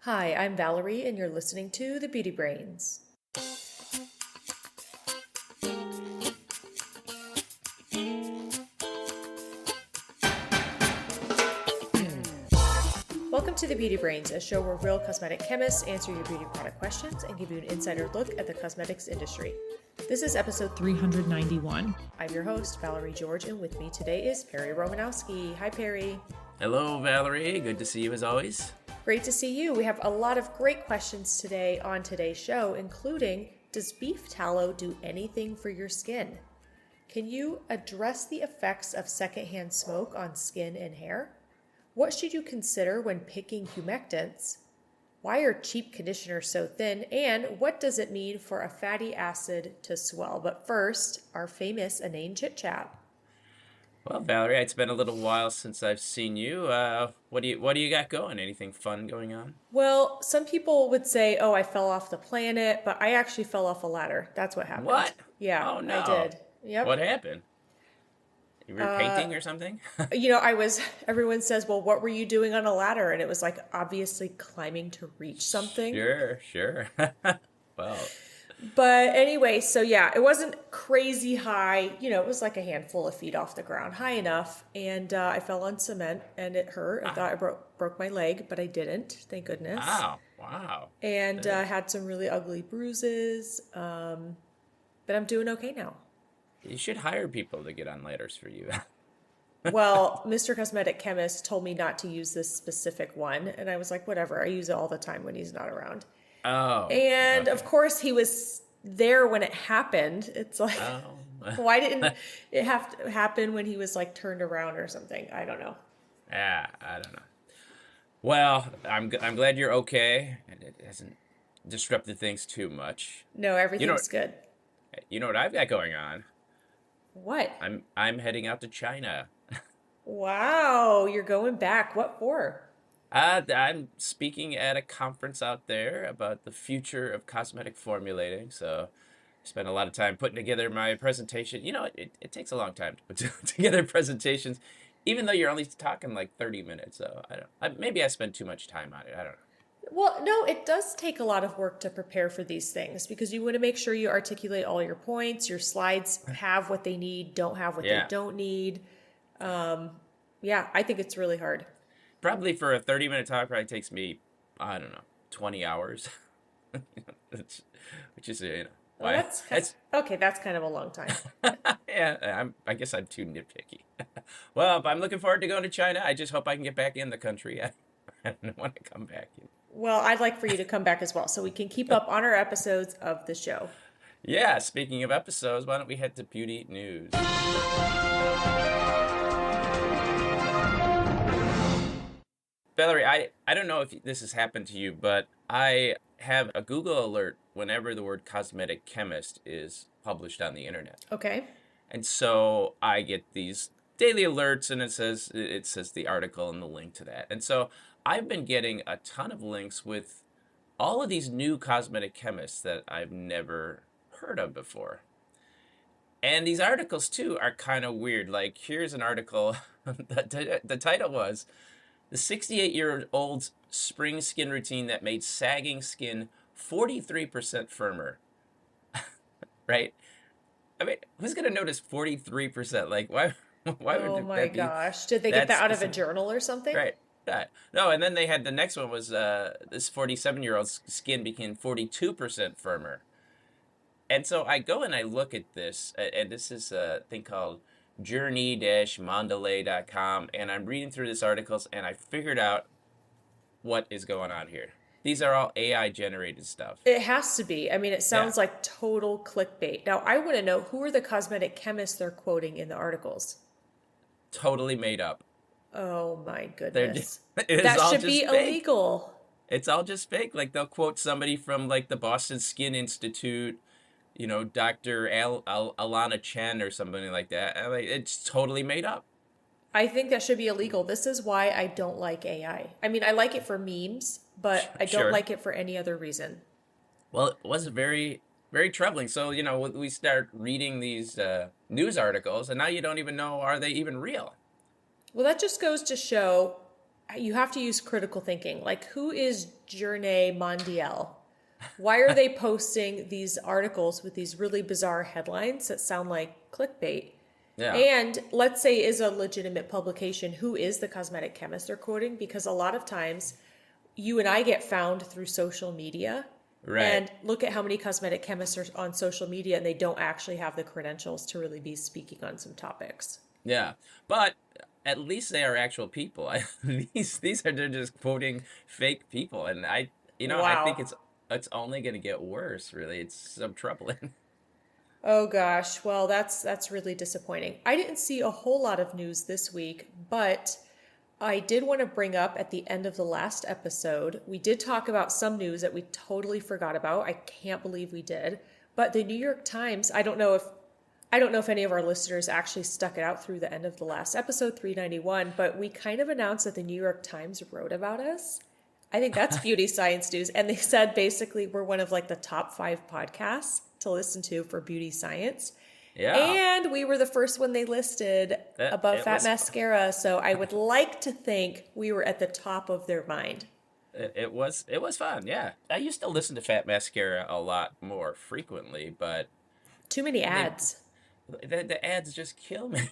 Hi, I'm Valerie, and you're listening to The Beauty Brains. Welcome to The Beauty Brains, a show where real cosmetic chemists answer your beauty product questions and give you an insider look at the cosmetics industry. This is episode 391. I'm your host, Valerie George, and with me today is Perry Romanowski. Hi, Perry. Hello, Valerie. Good to see you as always. Great to see you. We have a lot of great questions today on today's show, including, does beef tallow do anything for your skin? Can you address the effects of secondhand smoke on skin and hair? What should you consider when picking humectants? Why are cheap conditioners so thin? And what does it mean for a fatty acid to swell? But first, our famous inane chit chat. Well, Valerie, it's been a little while since I've seen you. What do you got going? Anything fun going on? Well, some people would say, "Oh, I fell off the planet," but I actually fell off a ladder. That's what happened. What? Yeah, Oh no. I did. Yep. What happened? You were painting or something? Everyone says, "Well, what were you doing on a ladder?" And it was like obviously climbing to reach something. Sure. Well. But anyway, so yeah, it wasn't crazy high. It was like a handful of feet off the ground, high enough. And I fell on cement and it hurt. I thought I broke my leg, but I didn't, thank goodness. Wow. And had some really ugly bruises. But I'm doing okay now. You should hire people to get on ladders for you. Well, Mr. Cosmetic Chemist told me not to use this specific one. And I was like, whatever, I use it all the time when he's not around. Oh. And okay. of course he was there when it happened. It's like, why didn't it have to happen when he was like turned around or something? I don't know. Yeah, I don't know. Well, I'm glad you're okay and it hasn't disrupted things too much. No, everything's good. You know what I've got going on? What? I'm heading out to China. Wow, you're going back. What for? I'm speaking at a conference out there about the future of cosmetic formulating. So I spent a lot of time putting together my presentation. It takes a long time to put together presentations, even though you're only talking like 30 minutes. So maybe I spend too much time on it. I don't know. Well, no, it does take a lot of work to prepare for these things because you want to make sure you articulate all your points. Your slides have what they need, don't have what they don't need. I think it's really hard. Probably for a 30-minute talk, probably takes me, I don't know, 20 hours. Which is, well, that's kind of a long time. Yeah, I guess I'm too nitpicky. Well, I'm looking forward to going to China. I just hope I can get back in the country. I don't want to come back. Well, I'd like for you to come back as well so we can keep up on our episodes of the show. Yeah, speaking of episodes, why don't we head to Beauty News? Valerie, I don't know if this has happened to you, but I have a Google alert whenever the word cosmetic chemist is published on the internet. Okay. And so I get these daily alerts and it says the article and the link to that. And so I've been getting a ton of links with all of these new cosmetic chemists that I've never heard of before. And these articles too are kind of weird. Like here's an article, the title was the 68-year-old's spring skin routine that made sagging skin 43% firmer. Right? I mean, who's going to notice 43%? Like, why oh would my that be? Gosh. Did they get that out of a journal or something? Right. No, and then they had the next one was this 47-year-old's skin became 42% firmer. And so I go and I look at this, and this is a thing called journey-mandalay.com, and I'm reading through these articles, and I figured out what is going on here. These are all AI-generated stuff. It has to be. I mean, it sounds like total clickbait. Now, I want to know, who are the cosmetic chemists they're quoting in the articles? Totally made up. Oh, my goodness. That should be illegal. It's all just fake. Like, they'll quote somebody from, like, the Boston Skin Institute, Dr. Alana Chen or somebody like that. It's totally made up. I think that should be illegal. This is why I don't like AI. I mean, I like it for memes, but I don't like it for any other reason. Well, it was very, very troubling. So, we start reading these news articles, and now you don't even know, are they even real? Well, that just goes to show you have to use critical thinking. Like, who is Journée Mondiale? Why are they posting these articles with these really bizarre headlines that sound like clickbait? Yeah. And let's say is a legitimate publication, who is the cosmetic chemist they're quoting? Because a lot of times you and I get found through social media. Right. And look at how many cosmetic chemists are on social media and they don't actually have the credentials to really be speaking on some topics. Yeah. But at least they are actual people. These are they're just quoting fake people, and I think Wow. it's only going to get worse. Really, it's so troubling. Oh gosh, well that's really disappointing. I didn't see a whole lot of news this week, but I did want to bring up at the end of the last episode, we did talk about some news that we totally forgot about. I can't believe we did. But the New York Times, I don't know if any of our listeners actually stuck it out through the end of the last episode 391, but we kind of announced that the New York Times wrote about us. I think that's beauty science news. And they said basically we're one of like the top 5 podcasts to listen to for beauty science. Yeah. And we were the first one they listed That above it Fat was Mascara. So I would like to think we were at the top of their mind. it was fun. Yeah. I used to listen to Fat Mascara a lot more frequently, but Too many they ads. the ads just kill me.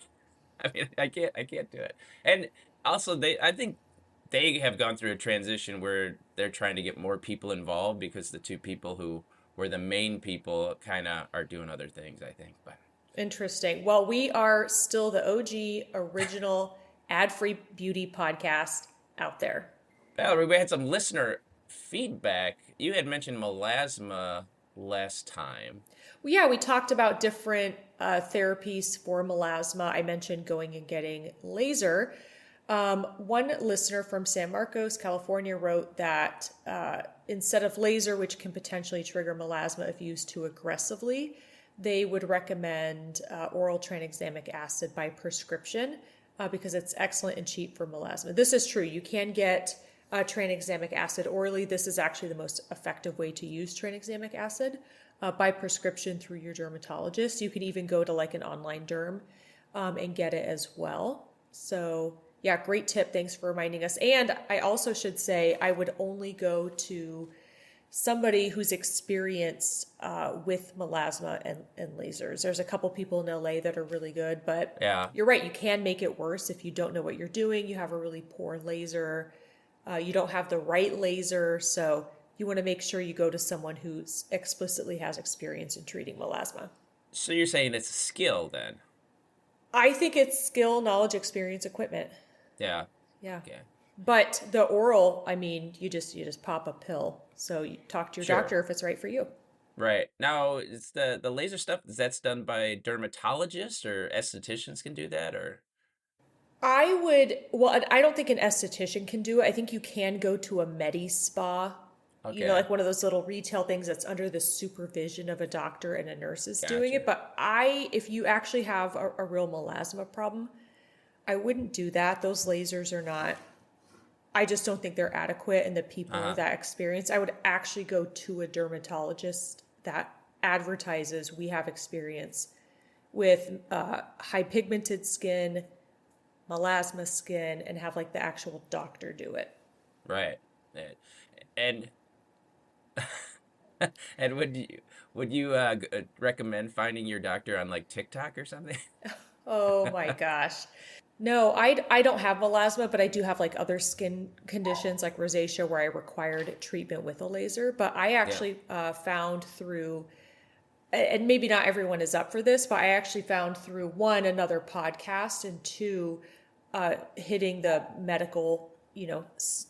I mean, I can't do it. And also, I think they have gone through a transition where they're trying to get more people involved because the two people who were the main people kind of are doing other things, I think. But Interesting. Well, we are still the OG original ad-free beauty podcast out there. Valerie, we had some listener feedback. You had mentioned melasma last time. Well, yeah, we talked about different therapies for melasma. I mentioned going and getting laser. One listener from San Marcos, California, wrote that instead of laser, which can potentially trigger melasma if used too aggressively, they would recommend oral tranexamic acid by prescription because it's excellent and cheap for melasma. This is true. You can get tranexamic acid orally. This is actually the most effective way to use tranexamic acid by prescription through your dermatologist. You can even go to like an online derm and get it as well. So yeah, great tip. Thanks for reminding us. And I also should say I would only go to somebody who's experienced with melasma and lasers. There's a couple people in LA that are really good, but Yeah. you're right. You can make it worse if you don't know what you're doing. You have a really poor laser. You don't have the right laser. So you want to make sure you go to someone who explicitly has experience in treating melasma. So you're saying it's a skill then? I think it's skill, knowledge, experience, equipment. Yeah. Yeah. Okay. But the oral, I mean, you just pop a pill. So you talk to your Sure. doctor if it's right for you. Right. Now, is the laser stuff, that's done by dermatologists or estheticians can do that or? Well, I don't think an esthetician can do it. I think you can go to a med spa, Okay. like one of those little retail things that's under the supervision of a doctor and a nurse is doing it. Gotcha. But if you actually have a real melasma problem, I wouldn't do that. Those lasers are not, I just don't think they're adequate. And the people Uh-huh. with that experience, I would actually go to a dermatologist that advertises we have experience with high pigmented skin, melasma skin, and have like the actual doctor do it. Right. And and would you recommend finding your doctor on like TikTok or something? Oh my gosh. No, I don't have melasma, but I do have like other skin conditions like rosacea where I required treatment with a laser. But I Yeah. actually found through, and maybe not everyone is up for this, but I actually found through one, another podcast, and two, hitting the medical,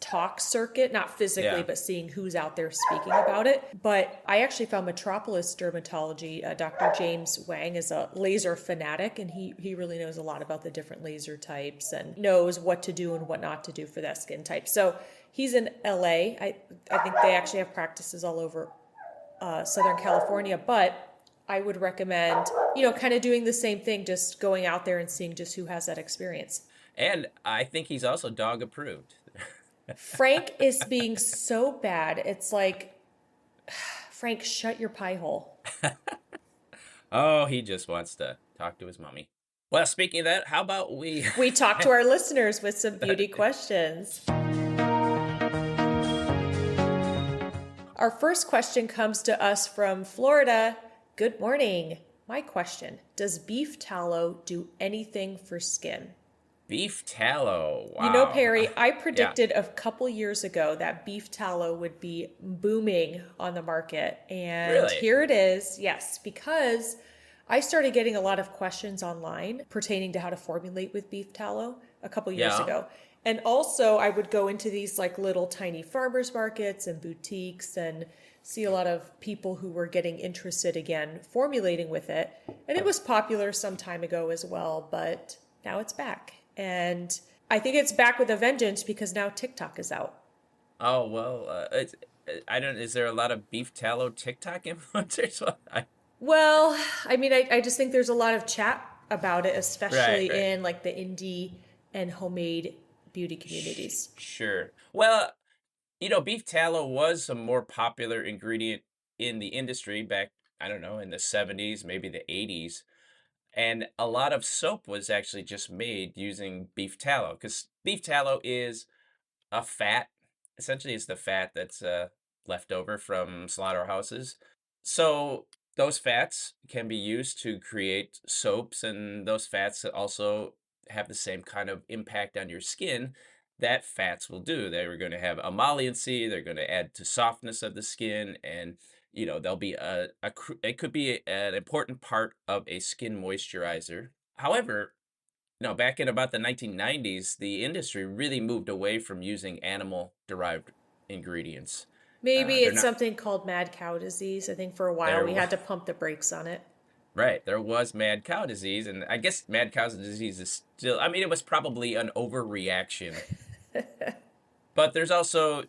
talk circuit, not physically, Yeah. but seeing who's out there speaking about it. But I actually found Metropolis Dermatology. Dr. James Wang is a laser fanatic, and he really knows a lot about the different laser types and knows what to do and what not to do for that skin type. So he's in LA. I think they actually have practices all over Southern California, but I would recommend, kind of doing the same thing, just going out there and seeing just who has that experience. And I think he's also dog approved. Frank is being so bad. It's like, Frank, shut your pie hole. Oh, he just wants to talk to his mommy. Well, speaking of that, how about we We talk to our listeners with some beauty questions. Our first question comes to us from Florida. Good morning. My question, does beef tallow do anything for skin? beef tallow? You know, Wow. Perry, I Yeah. predicted a couple years ago that beef tallow would be booming on the market. And Really? here it is. Yes, because I started getting a lot of questions online pertaining to how to formulate with beef tallow a couple years Yeah. ago. And also, I would go into these like little tiny farmers markets and boutiques and see a lot of people who were getting interested again formulating with it. And it was popular some time ago as well, but now it's back. And I think it's back with a vengeance because now TikTok is out. Oh, well, I don't, is there a lot of beef tallow TikTok influencers? Well, I mean, I just think there's a lot of chat about it, Right, especially right. in like the indie and homemade beauty communities. Sure. Well, beef tallow was a more popular ingredient in the industry back, I don't know, in the 70s, maybe the 80s. And a lot of soap was actually just made using beef tallow because beef tallow is a fat. Essentially, it's the fat that's left over from slaughterhouses. So those fats can be used to create soaps, and those fats also have the same kind of impact on your skin that fats will do. They're going to have emolliency, they're going to add to softness of the skin, and they'll be it could be an important part of a skin moisturizer. However, back in about the 1990s, the industry really moved away from using animal derived ingredients. Maybe They're it's not something called mad cow disease. I think for a while there. we had to pump the brakes on it. Right, there was mad cow disease, and I guess mad cow disease is still. I mean, it was probably an overreaction, but there's also,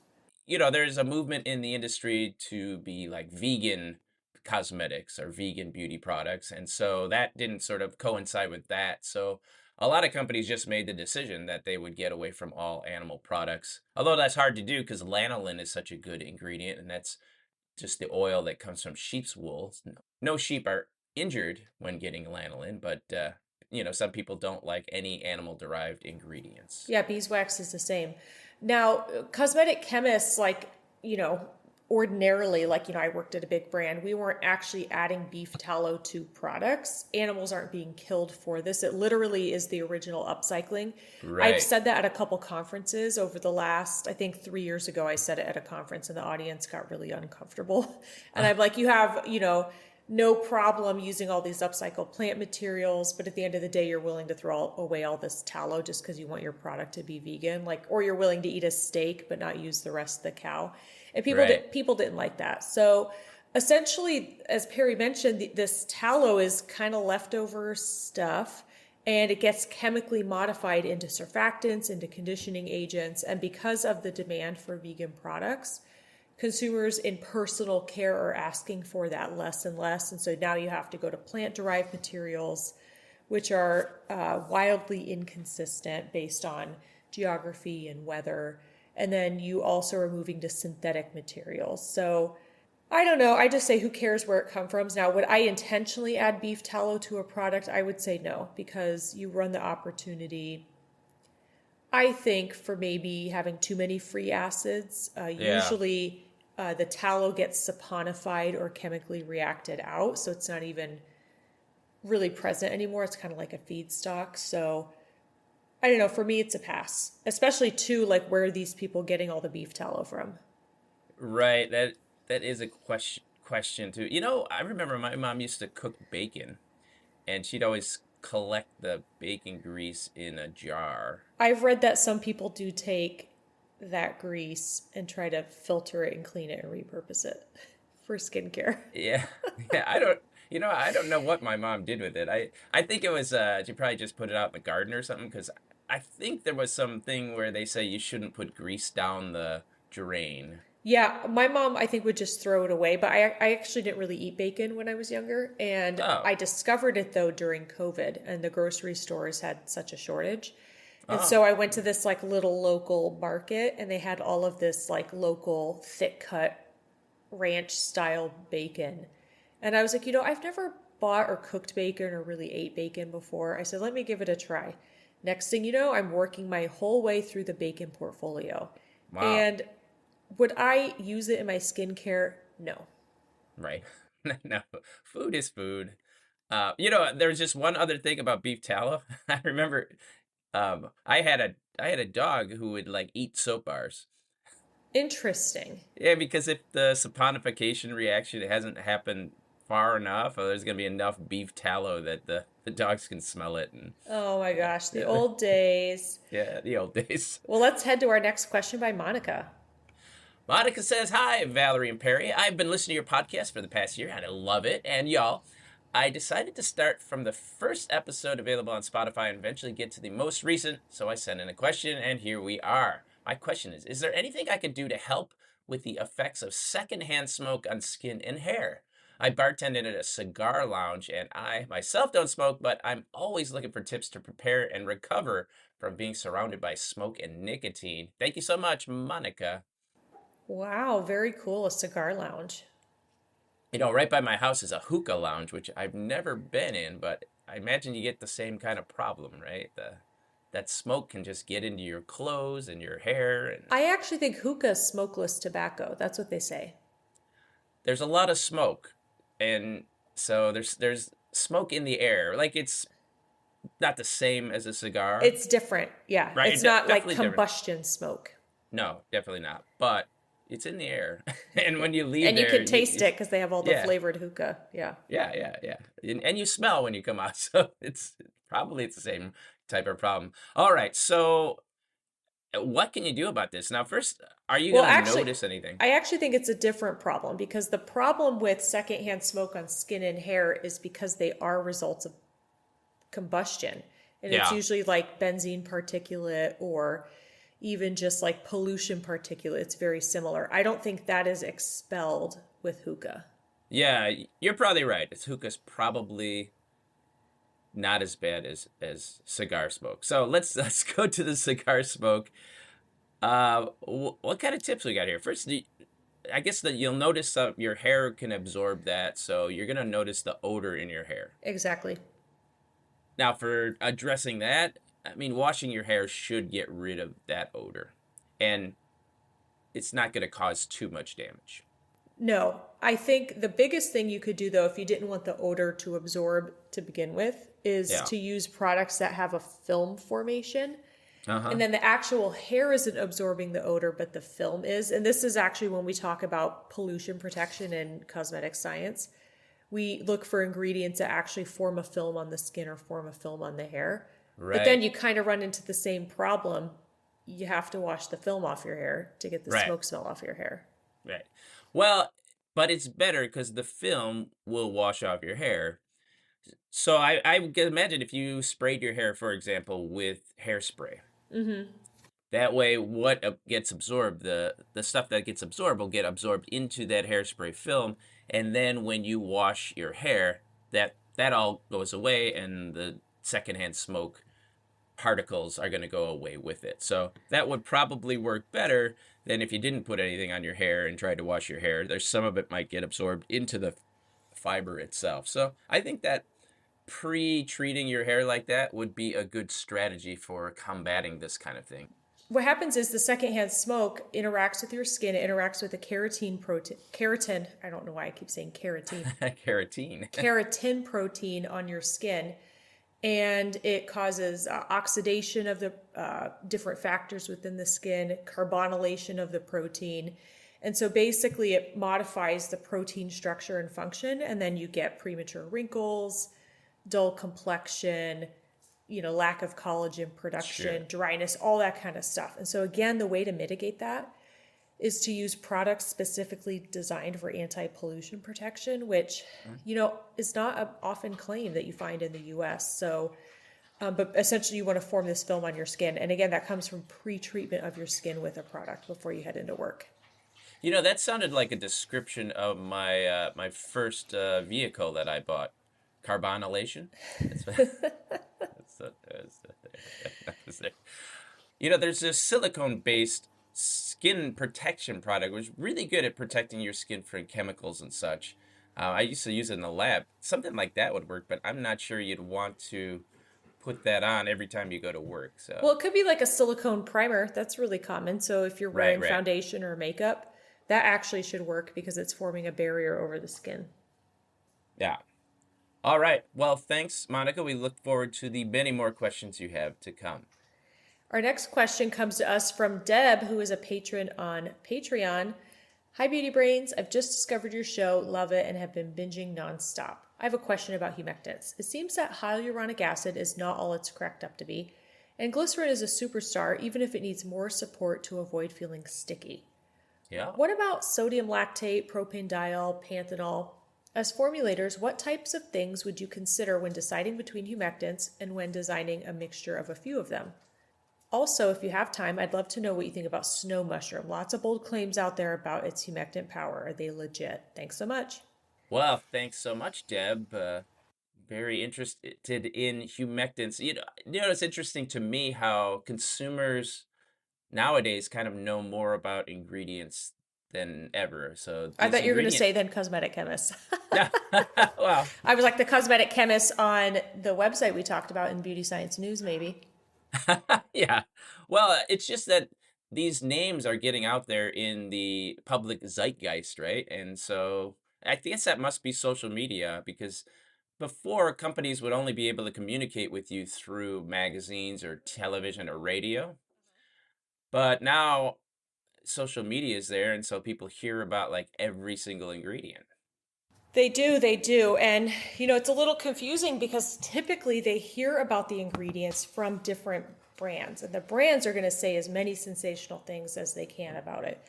there's a movement in the industry to be like vegan cosmetics or vegan beauty products. And so that didn't sort of coincide with that. So a lot of companies just made the decision that they would get away from all animal products. Although that's hard to do because lanolin is such a good ingredient, and that's just the oil that comes from sheep's wool. No sheep are injured when getting lanolin, but some people don't like any animal derived ingredients. Yeah, beeswax is the same. Now, cosmetic chemists, ordinarily, I worked at a big brand, we weren't actually adding beef tallow to products. Animals aren't being killed for this. It literally is the original upcycling. I've Right. said that at a couple conferences over the last, I think 3 years ago, I said it at a conference and the audience got really uncomfortable. And I'm like, you have, no problem using all these upcycled plant materials, but at the end of the day, you're willing to throw away all this tallow just because you want your product to be vegan, or you're willing to eat a steak but not use the rest of the cow. And Right. people didn't like that. So essentially, as Perry mentioned, this tallow is kind of leftover stuff, and it gets chemically modified into surfactants, into conditioning agents, and because of the demand for vegan products, consumers in personal care are asking for that less and less. And so now you have to go to plant derived materials, which are wildly inconsistent based on geography and weather. And then you also are moving to synthetic materials. So I don't know. I just say, who cares where it comes from? Now, would I intentionally add beef tallow to a product? I would say no, because you run the opportunity, I think, for maybe having too many free acids. Yeah. Usually, the tallow gets saponified or chemically reacted out, so it's not even really present anymore. It's kind of like a feedstock. So I don't know. For me, it's a pass, especially too, like, where are these people getting all the beef tallow from? Right. That is a question too. I remember my mom used to cook bacon, and she'd always collect the bacon grease in a jar. I've read that some people do take that grease and try to filter it and clean it and repurpose it for skincare. Yeah. Yeah, I don't know what my mom did with it. I think it was she probably just put it out in the garden or something, cuz I think there was something where they say you shouldn't put grease down the drain. Yeah, my mom, I think, would just throw it away. But I actually didn't really eat bacon when I was younger. And Oh. I discovered it, though, during COVID, and the grocery stores had such a shortage. And Oh. so I went to this like little local market, and they had all of this like local thick cut ranch style bacon. And I was like, I've never bought or cooked bacon or really ate bacon before. I said, let me give it a try. Next thing you know, I'm working my whole way through the bacon portfolio. Wow. And would I use it in my skincare? No. Right. No, food is food. There's just one other thing about beef tallow. I remember I had a dog who would like eat soap bars. Interesting. Yeah, because if the saponification reaction hasn't happened far enough, or there's gonna be enough beef tallow that the dogs can smell it, and Oh my gosh, the yeah, old days. yeah, the old days. Well, let's head to our next question by Monica. Monica says, "Hi, Valerie and Perry. I've been listening to your podcast for the past year, and I love it. And y'all, I decided to start from the first episode available on Spotify and eventually get to the most recent. So I sent in a question, and here we are. My question is there anything I could do to help with the effects of secondhand smoke on skin and hair? I bartended at a cigar lounge, and I myself don't smoke, but I'm always looking for tips to prepare and recover from being surrounded by smoke and nicotine. Thank you so much, Monica." Wow, very cool. A cigar lounge. Right by my house is a hookah lounge, which I've never been in, but I imagine you get the same kind of problem, right? That smoke can just get into your clothes and your hair, and I actually think hookah is smokeless tobacco. That's what they say. there's a lot of smoke, and so there's smoke in the air. Like it's not the same as a cigar, It's different. Yeah. right? It's not like Definitely different. combustion smoke. No, definitely not. But it's in the air, and when you leave And you there, can taste it because they have all the yeah, flavored hookah. Yeah. yeah. And you smell when you come out, so it's the same type of problem. All right, so what can you do about this? Now, first, are you Well, going to actually, notice anything? I actually think it's a different problem because the problem with secondhand smoke on skin and hair is because they are results of combustion. And it's Yeah. usually like benzene particulate or even just like pollution particulate. It's very similar. I don't think that is expelled with hookah. Yeah, you're probably right. It's hookah's probably not as bad as cigar smoke. So let's go to the cigar smoke. What kind of tips we got here? First, I guess that you'll notice your hair can absorb that, so you're gonna notice the odor in your hair. Exactly. Now, for addressing that, I mean, washing your hair should get rid of that odor, and it's not gonna cause too much damage. No, I think the biggest thing you could do though, if you didn't want the odor to absorb to begin with, is Yeah. to use products that have a film formation. Uh-huh. And then the actual hair isn't absorbing the odor, but the film is. And this is actually when we talk about pollution protection in cosmetic science. We look for ingredients that actually form a film on the skin or form a film on the hair. But then Right. you kind of run into the same problem. You have to wash the film off your hair to get the Right. smoke smell off your hair. Right. Well, but it's better because the film will wash off your hair. So I can imagine if you sprayed your hair, for example, with hairspray. Mm-hmm. That way, what gets absorbed, the stuff that gets absorbed will get absorbed into that hairspray film, and then when you wash your hair, that all goes away, and the secondhand smoke particles are going to go away with it. So that would probably work better than if you didn't put anything on your hair and tried to wash your hair. There's some of it might get absorbed into the fiber itself. So I think that pre-treating your hair like that would be a good strategy for combating this kind of thing. What happens is the secondhand smoke interacts with your skin. It interacts with the keratin. I don't know why I keep saying keratin. Keratin. Keratin protein on your skin, and it causes oxidation of the different factors within the skin, carbonylation of the protein. And so basically it modifies the protein structure and function, and then you get premature wrinkles, dull complexion, lack of collagen production, Sure. dryness, all that kind of stuff. And so again, the way to mitigate that is to use products specifically designed for anti-pollution protection, which, is not often claimed that you find in the US. So, but essentially you want to form this film on your skin. And again, that comes from pre-treatment of your skin with a product before you head into work. That sounded like a description of my first vehicle that I bought. Carbonylation. That's there's this silicone-based skin protection product, which is really good at protecting your skin from chemicals and such. I used to use it in the lab. Something like that would work, but I'm not sure you'd want to put that on every time you go to work. So, Well, it could be like a silicone primer. That's really common. So if you're right, wearing right. foundation or makeup, that actually should work because it's forming a barrier over the skin. Yeah. All right. Well, thanks, Monica. We look forward to the many more questions you have to come. Our next question comes to us from Deb, who is a patron on Patreon. Hi, Beauty Brains. I've just discovered your show, love it, and have been binging nonstop. I have a question about humectants. It seems that hyaluronic acid is not all it's cracked up to be, and glycerin is a superstar even if it needs more support to avoid feeling sticky. Yeah. What about sodium lactate, propanediol, panthenol? As formulators, what types of things would you consider when deciding between humectants and when designing a mixture of a few of them? Also, if you have time, I'd love to know what you think about snow mushroom. Lots of bold claims out there about its humectant power. Are they legit? Thanks so much. Well, thanks so much, Deb. Very interested in humectants. It's interesting to me how consumers nowadays kind of know more about ingredients than ever. So I these thought you were going to ingredient, say then cosmetic chemists. yeah, well, I was like the cosmetic chemists on the website we talked about in Beauty Science News, maybe. yeah. Well, it's just that these names are getting out there in the public zeitgeist, right? And so I guess that must be social media because before companies would only be able to communicate with you through magazines or television or radio. But now social media is there, and so people hear about like every single ingredient. They do. And, it's a little confusing because typically they hear about the ingredients from different brands. And the brands are going to say as many sensational things as they can about it.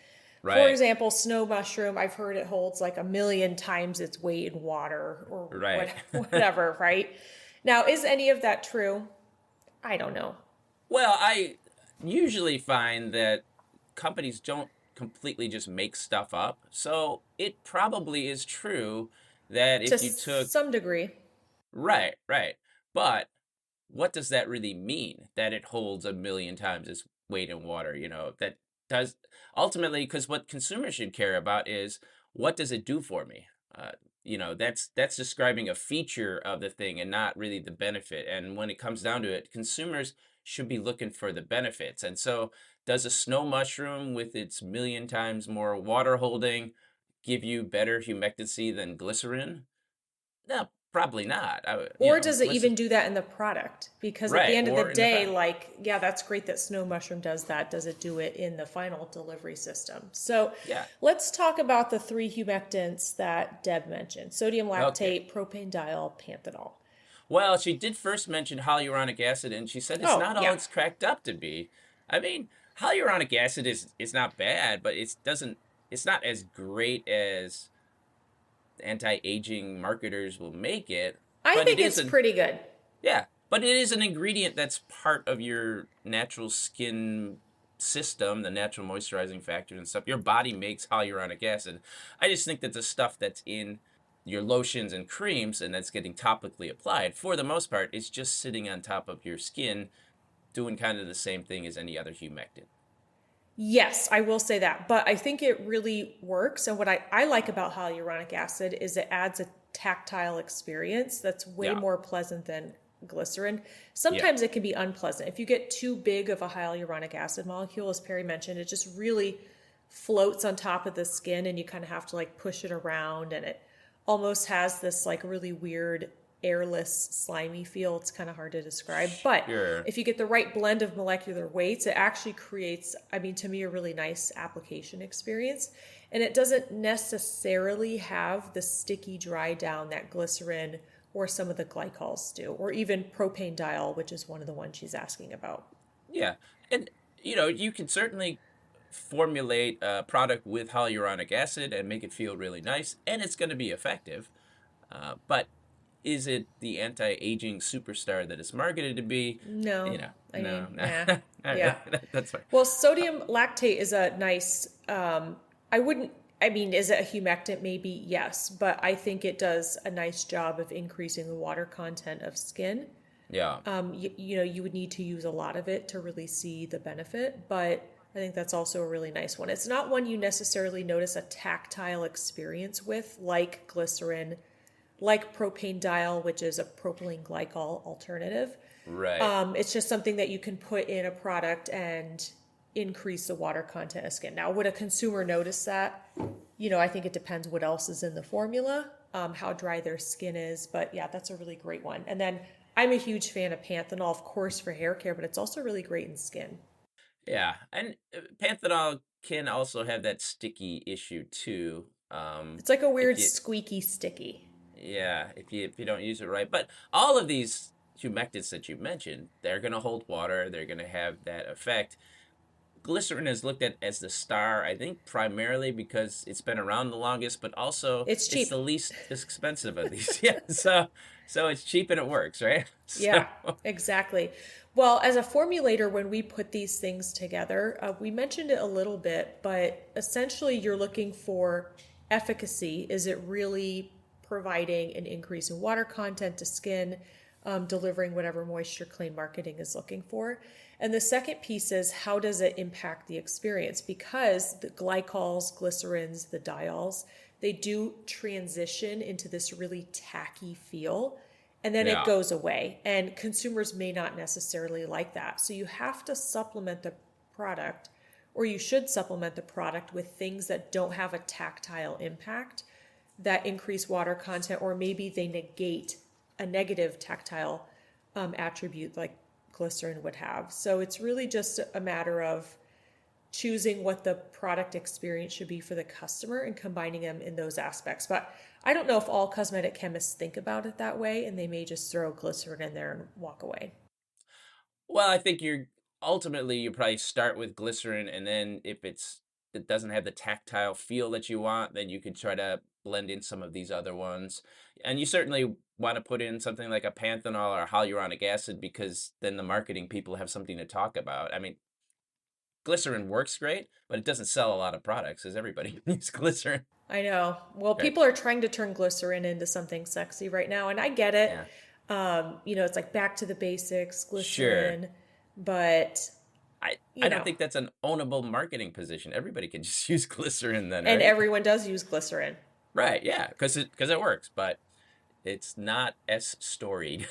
For Right, example, snow mushroom, I've heard it holds like 1,000,000 times its weight in water or right. whatever, right? Now, is any of that true? I don't know. Well, I usually find that companies don't completely just make stuff up. So it probably is true that To if you took, some degree. right, right. But what does that really mean that it holds 1,000,000 times its weight in water? That does ultimately, because what consumers should care about is what does it do for me? That's describing a feature of the thing and not really the benefit. And when it comes down to it, consumers should be looking for the benefits. And so, does a snow mushroom with its million times more water holding give you better humectancy than glycerin? No, probably not. Or does it Glycerin, even do that in the product? Because at the right? end of the Or in the day, product. like, yeah, that's great that Snow Mushroom does that. Does it do it in the final delivery system? So Yeah. let's talk about the three humectants that Deb mentioned: sodium Okay. lactate, propanediol, panthenol. Well, she did first mention hyaluronic acid, and she said it's Oh, not all yeah. it's cracked up to be. I mean, hyaluronic acid is not bad, but it's not as great as anti-aging marketers will make it. I But it think is it's an pretty good. Yeah, but it is an ingredient that's part of your natural skin system, the natural moisturizing factors and stuff. Your body makes hyaluronic acid. I just think that the stuff that's in your lotions and creams and that's getting topically applied, for the most part, is just sitting on top of your skin, doing kind of the same thing as any other humectant. Yes, I will say that. But I think it really works. And what I like about hyaluronic acid is it adds a tactile experience that's way Yeah, more pleasant than glycerin. yeah, Sometimes it can be unpleasant. If you get too big of a hyaluronic acid molecule, as Perry mentioned, it just really floats on top of the skin and you kind of have to like push it around and it almost has this like really weird airless slimy feel. It's kind of hard to describe, but sure. if you get the right blend of molecular weights, it actually creates, I mean, to me, a really nice application experience. And it doesn't necessarily have the sticky dry down that glycerin or some of the glycols do, or even propanediol, which is one of the ones she's asking about. Yeah, and you can certainly formulate a product with hyaluronic acid and make it feel really nice, and it's going to be effective. But is it the anti-aging superstar that it's marketed to be? No, I No, mean, no. nah, All right, yeah. that's fine. Well, sodium lactate is a nice, I wouldn't, I mean, is it a humectant? Maybe yes, but I think it does a nice job of increasing the water content of skin. Yeah, You would need to use a lot of it to really see the benefit, but I think that's also a really nice one. It's not one you necessarily notice a tactile experience with, like glycerin, like propane diol, which is a propylene glycol alternative. Right. It's just something that you can put in a product and increase the water content of skin. Now, would a consumer notice that? I think it depends what else is in the formula, how dry their skin is. But yeah, that's a really great one. And then I'm a huge fan of panthenol, of course, for hair care, but it's also really great in skin. Yeah, and panthenol can also have that sticky issue too. It's like a If weird you, squeaky sticky. yeah, if you don't use it right. But all of these humectants that you mentioned, they're going to hold water. They're going to have that effect. Glycerin is looked at as the star, I think, primarily because it's been around the longest, but also It's it's cheap. the least expensive of these. Yeah, so it's cheap and it works, right? So Yeah, exactly. Well, as a formulator, when we put these things together, we mentioned it a little bit, but essentially you're looking for efficacy. Is it really providing an increase in water content to skin, delivering whatever moisture claim marketing is looking for? And the second piece is how does it impact the experience? Because the glycols, glycerins, the diols, they do transition into this really tacky feel and then it yeah, goes away. And consumers may not necessarily like that. So you have to supplement the product, or you should supplement the product with things that don't have a tactile impact, that increase water content, or maybe they negate a negative tactile attribute like glycerin would have. So it's really just a matter of choosing what the product experience should be for the customer and combining them in those aspects. But I don't know if all cosmetic chemists think about it that way, and they may just throw glycerin in there and walk away. well, I think you probably start with glycerin, and then if it doesn't have the tactile feel that you want, then you can try to blend in some of these other ones. And you certainly want to put in something like a panthenol or hyaluronic acid because then the marketing people have something to talk about. I mean, glycerin works great, but it doesn't sell a lot of products as everybody needs glycerin. I know. Well, Right. people are trying to turn glycerin into something sexy right now, and I get it. Yeah. It's like back to the basics, Sure. glycerin, but I don't think that's an ownable marketing position. Everybody can just use glycerin then, and right? everyone does use glycerin. Right, yeah, because it works, but it's not as storied.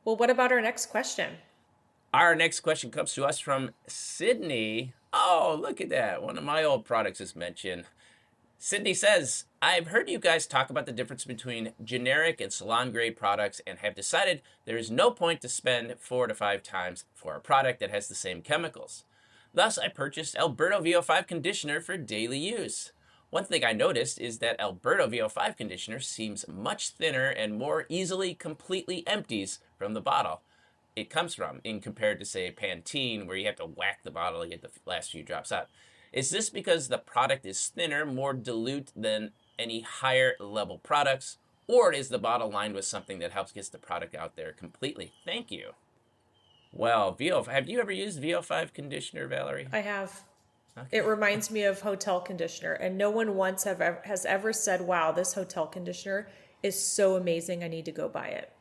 Well, what about our next question? Our next question comes to us from Sydney. Oh, look at that. One of my old products is mentioned. Sydney says, I've heard you guys talk about the difference between generic and salon grade products and have decided there is no point to spend 4 to 5 times for a product that has the same chemicals. Thus, I purchased Alberto VO5 conditioner for daily use. One thing I noticed is that Alberto VO5 conditioner seems much thinner and more easily completely empties from the bottle it comes from in compared to say Pantene where you have to whack the bottle to get the last few drops out. Is this because the product is thinner, more dilute than any higher level products, or is the bottle lined with something that helps get the product out there completely? Thank you. Well, VO, have you ever used VO5 conditioner, Valerie? I have. It Okay. reminds me of hotel conditioner, and no one once has ever said, "Wow, this hotel conditioner is so amazing. I need to go buy it."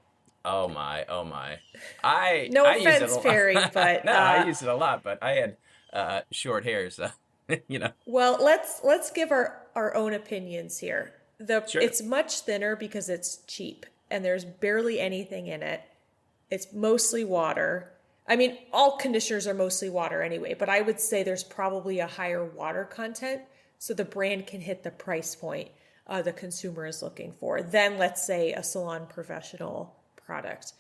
Oh my, oh my. I No I use it a offense, Perry, lot. but No, I use it a lot, but I had short hair, so you know. well, let's give our own opinions here. Sure. It's much thinner because it's cheap and there's barely anything in it. It's mostly water. I mean, all conditioners are mostly water anyway, but I would say there's probably a higher water content so the brand can hit the price point the consumer is looking for than, let's say, a salon professional product.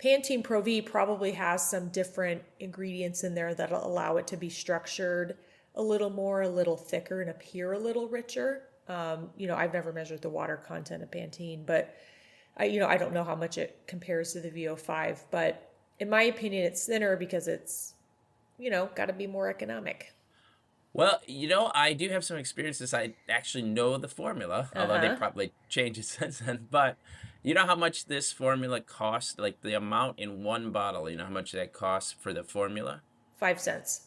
Pantene Pro V probably has some different ingredients in there that allow it to be structured a little more, a little thicker, and appear a little richer. I've never measured the water content of Pantene, but I don't know how much it compares to the VO5, but in my opinion, it's thinner because it's, got to be more economic. Well, I do have some experiences. I actually know the formula, Uh although they huh. probably changed it since then. But you know how much this formula costs? Like the amount in one bottle, you know how much that costs for the formula? 5 cents.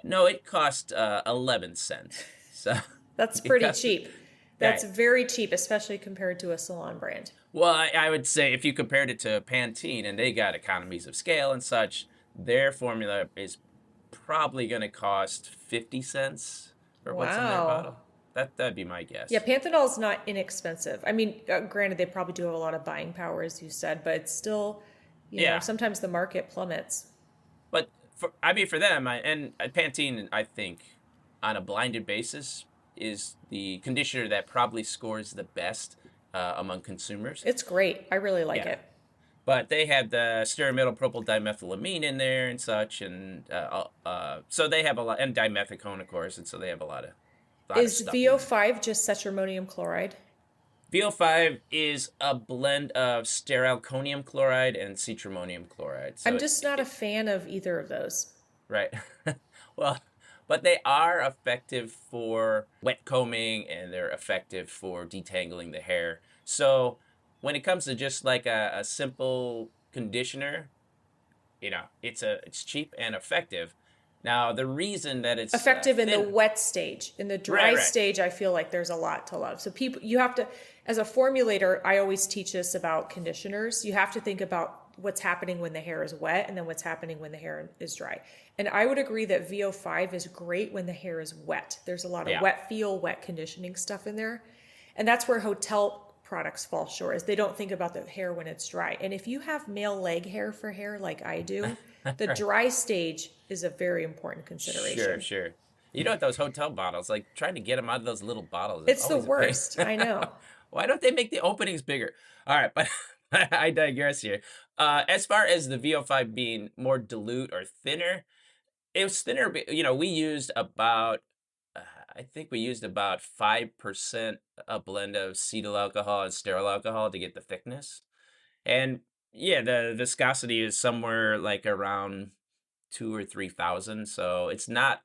No, it cost 11 cents. So That's it pretty cost, cheap. That's right. very cheap, especially compared to a salon brand. Well, I would say if you compared it to Pantene and they got economies of scale and such, their formula is probably going to cost 50 cents for what's in their Wow. bottle. That'd be my Yeah, guess. panthenol is not inexpensive. I mean, granted, they probably do have a lot of buying power, as you said, but it's still, Yeah. sometimes the market plummets. But I mean, for them, and Pantene, I think, on a blinded basis, is the conditioner that probably scores the best among consumers. It's great. I really like Yeah. it. But they had the stearomethyl dimethylamine in there and such, and so they have a lot, and dimethicone, of course, and so they have a lot of Is stuff in there. VO5 just cetrimonium chloride? VO5 is a blend of steralconium chloride and citramonium chloride. I'm So just not a fan of either of those. right. Well, but they are effective for wet combing and they're effective for detangling the hair. So when it comes to just like a simple conditioner, it's cheap and effective. Now the reason that it's Effective in the thin, wet stage. In the dry right, stage, I feel like there's a lot to love. So people, you have to, as a formulator, I always teach this about conditioners. You have to think about what's happening when the hair is wet and then what's happening when the hair is dry. And I would agree that VO5 is great when the hair is wet. There's a lot of yeah, wet feel, wet conditioning stuff in there. And that's where hotel products fall short, is they don't think about the hair when it's dry. And if you have male leg hair for hair like I do, the dry stage is a very important sure, consideration. sure. You know what, those hotel bottles, like trying to get them out of those little bottles is It's the always a pain. worst. I know. Why don't they make the openings bigger? All right, but I digress here. As far as the VO5 being more dilute or thinner, it was thinner. We used about, uh, I think we used about 5% a blend of cetyl alcohol and sterile alcohol to get the thickness. And yeah, the viscosity is somewhere like around 2 or 3 thousand. So it's not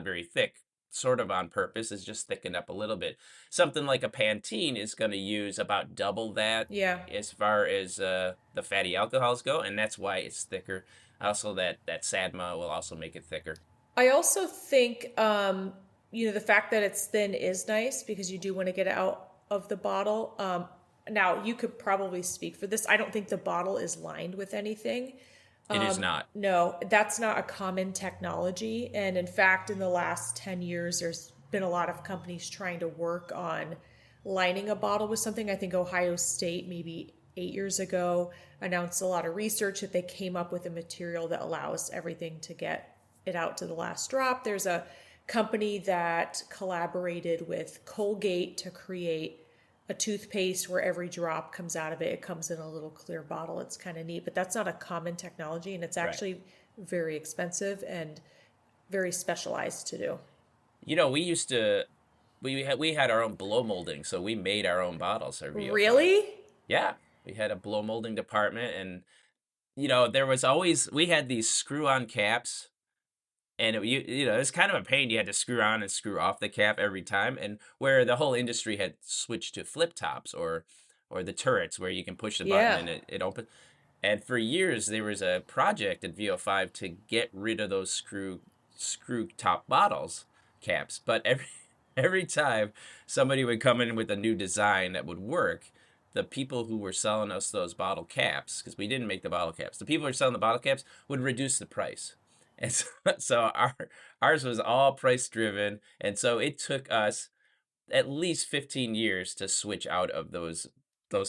very thick. Sort of on purpose. It's just thickened up a little bit. Something like a Pantene is going to use about double that Yeah. as far as the fatty alcohols go, and that's why it's thicker. Also, that Sadma will also make it thicker. I also think, the fact that it's thin is nice because you do want to get it out of the bottle. Now, you could probably speak for this. I don't think the bottle is lined with anything. It is not. No, that's not a common technology. And in fact, in the last 10 years, there's been a lot of companies trying to work on lining a bottle with something. I think Ohio State, maybe 8 years ago, announced a lot of research that they came up with a material that allows everything to get it out to the last drop. There's a company that collaborated with Colgate to create a toothpaste where every drop comes out of it. It comes in a little clear bottle. It's kind of neat, but that's not a common technology, and it's Right. actually very expensive and very specialized to do. We used to we had our own blow molding, so we made our own bottles for VO5. Really? Yeah, we had a blow molding department, and there was always we had these screw-on caps, and it's kind of a pain. You had to screw on and screw off the cap every time, and where the whole industry had switched to flip tops or the turrets where you can push the button Yeah. and it opens. And for years there was a project at VO5 to get rid of those screw top bottles caps, but every time somebody would come in with a new design that would work, the people who were selling us those bottle caps, because we didn't make the bottle caps, the people who were selling the bottle caps would reduce the price. And so ours was all price driven. And so it took us at least 15 years to switch out of those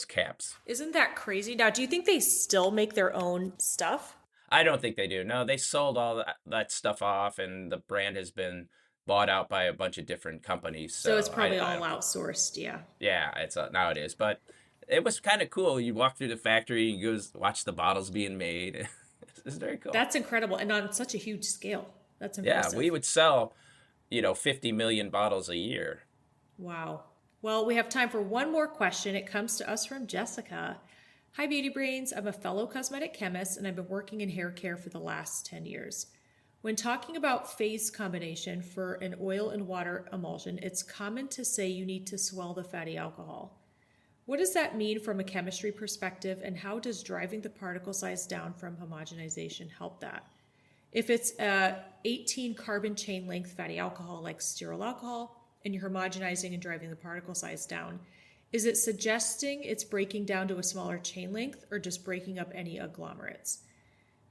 caps. Isn't that crazy? Now, do you think they still make their own stuff? I don't think they do. No, they sold all that stuff off, and the brand has been bought out by a bunch of different companies. So it's So probably I all don't. outsourced. Yeah. Yeah, it's now it is, but it was kind of cool. You walk through the factory, you go watch the bottles being made. It's very cool. That's incredible. And on such a huge scale. That's Yeah, impressive. we would sell 50 million bottles a year. Wow. Well, we have time for one more question. It comes to us from Jessica. Hi, Beauty Brains. I'm a fellow cosmetic chemist and I've been working in hair care for the last 10 years. When talking about phase combination for an oil and water emulsion, it's common to say you need to swell the fatty alcohol. What does that mean from a chemistry perspective, and how does driving the particle size down from homogenization help that? If it's a 18 carbon chain length fatty alcohol like stearyl alcohol and you're homogenizing and driving the particle size down, is it suggesting it's breaking down to a smaller chain length or just breaking up any agglomerates?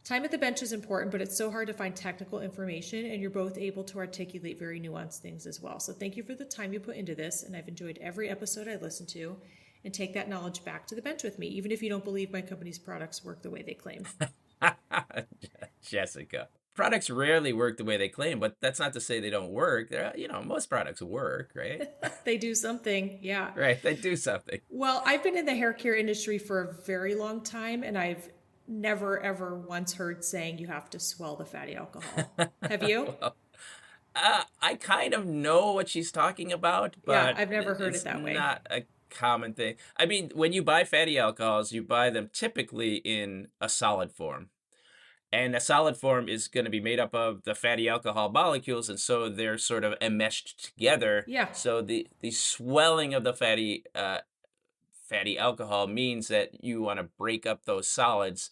Time at the bench is important, but it's so hard to find technical information, and you're both able to articulate very nuanced things as well. So thank you for the time you put into this, and I've enjoyed every episode I listen to, and take that knowledge back to the bench with me, even if you don't believe my company's products work the way they claim. Jessica. Products rarely work the way they claim, but that's not to say they don't work. Most products work, right? They do something, yeah. Right, they do something. Well, I've been in the hair care industry for a very long time, and I've never, ever once heard saying you have to swell the fatty alcohol. Have you? Well, I kind of know what she's talking about, but yeah, I've never heard it that way. It's not a common thing. I mean, when you buy fatty alcohols, you buy them typically in a solid form. And a solid form is going to be made up of the fatty alcohol molecules, and so they're sort of enmeshed together. Yeah. So the swelling of the fatty alcohol means that you want to break up those solids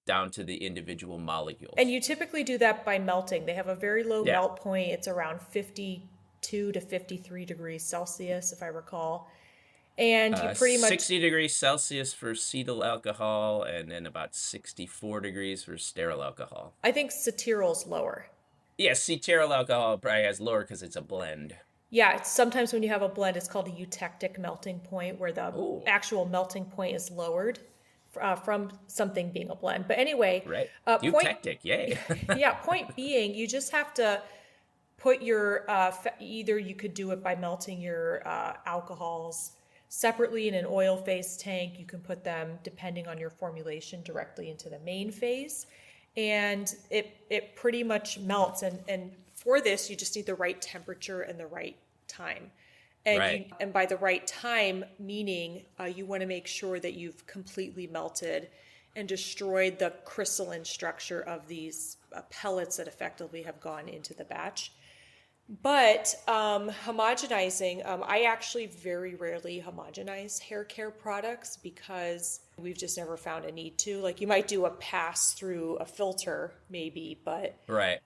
down to the individual molecules. And you typically do that by melting. They have a very low melt point. It's around 52 to 53 degrees Celsius, if I recall. And you pretty much 60 degrees Celsius for cetyl alcohol, and then about 64 degrees for sterile alcohol. I think cetyrol's lower. Yes, cetyl alcohol probably has lower because it's a blend. Yeah, sometimes when you have a blend, it's called a eutectic melting point, where the actual melting point is lowered from something being a blend. But anyway, right. Eutectic, yay. Yeah, point being, you just have to put your, either you could do it by melting your alcohols separately in an oil phase tank. You can put them, depending on your formulation, directly into the main phase. And it pretty much melts. And for this, you just need the right temperature and the right time. And, right. And by the right time, meaning you want to make sure that you've completely melted and destroyed the crystalline structure of these pellets that effectively have gone into the batch. But homogenizing, I actually very rarely homogenize hair care products because we've just never found a need to. Like, you might do a pass through a filter maybe, but right.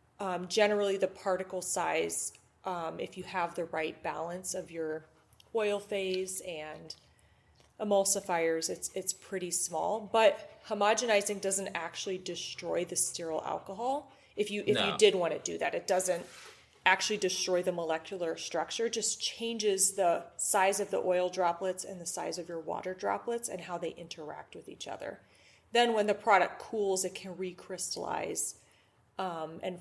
Generally the particle size, if you have the right balance of your oil phase and emulsifiers, it's pretty small. But homogenizing doesn't actually destroy the sterile alcohol. If you did want to do that, it doesn't actually destroy the molecular structure, just changes the size of the oil droplets and the size of your water droplets and how they interact with each other. Then when the product cools, it can recrystallize and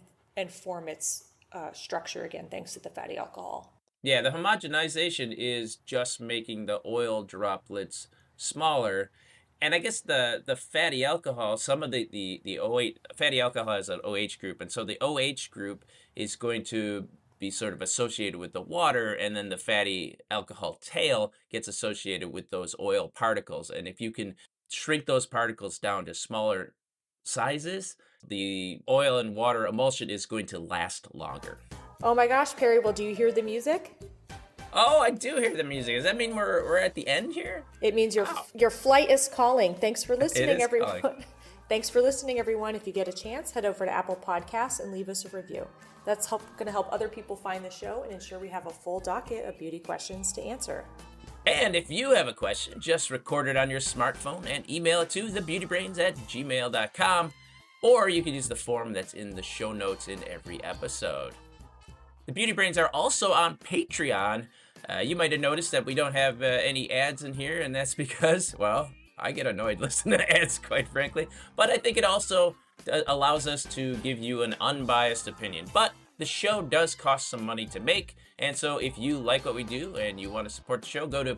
form its structure again, thanks to the fatty alcohol. Yeah, the homogenization is just making the oil droplets smaller. And I guess the fatty alcohol, some of the OH, fatty alcohol has an OH group. And so the OH group is going to be sort of associated with the water, and then the fatty alcohol tail gets associated with those oil particles. And if you can shrink those particles down to smaller sizes, the oil and water emulsion is going to last longer. Oh my gosh, Perry, well, do you hear the music? Oh, I do hear the music. Does that mean we're at the end here? It means your flight is calling. Thanks for listening, everyone. Calling. Thanks for listening, everyone. If you get a chance, head over to Apple Podcasts and leave us a review. That's going to help other people find the show and ensure we have a full docket of beauty questions to answer. And if you have a question, just record it on your smartphone and email it to thebeautybrains@gmail.com, or you can use the form that's in the show notes in every episode. The Beauty Brains are also on Patreon. You might have noticed that we don't have any ads in here, and that's because, well, I get annoyed listening to ads, quite frankly. But I think it also allows us to give you an unbiased opinion. But the show does cost some money to make, and so if you like what we do and you want to support the show, go to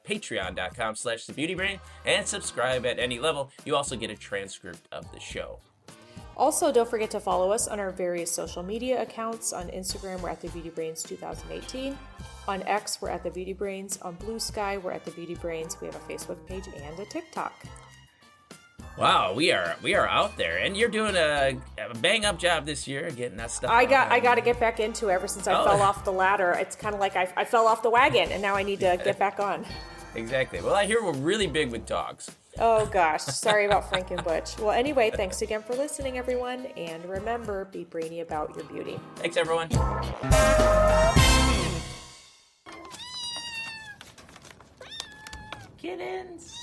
patreon.com/thebeautybrain and subscribe at any level. You also get a transcript of the show. Also, don't forget to follow us on our various social media accounts. On Instagram, we're at thebeautybrains 2018. On X, we're at thebeautybrains. On Bluesky, we're at thebeautybrains. We have a Facebook page and a TikTok. Wow, we are out there, and you're doing a bang up job this year getting that stuff. I got to get back into it ever since I fell off the ladder. It's kind of like I fell off the wagon, and now I need to get back on. Exactly. Well, I hear we're really big with dogs. Oh gosh, sorry about Frank and Butch. Well, anyway, thanks again for listening, everyone, and remember, be brainy about your beauty. Thanks, everyone. Kittens.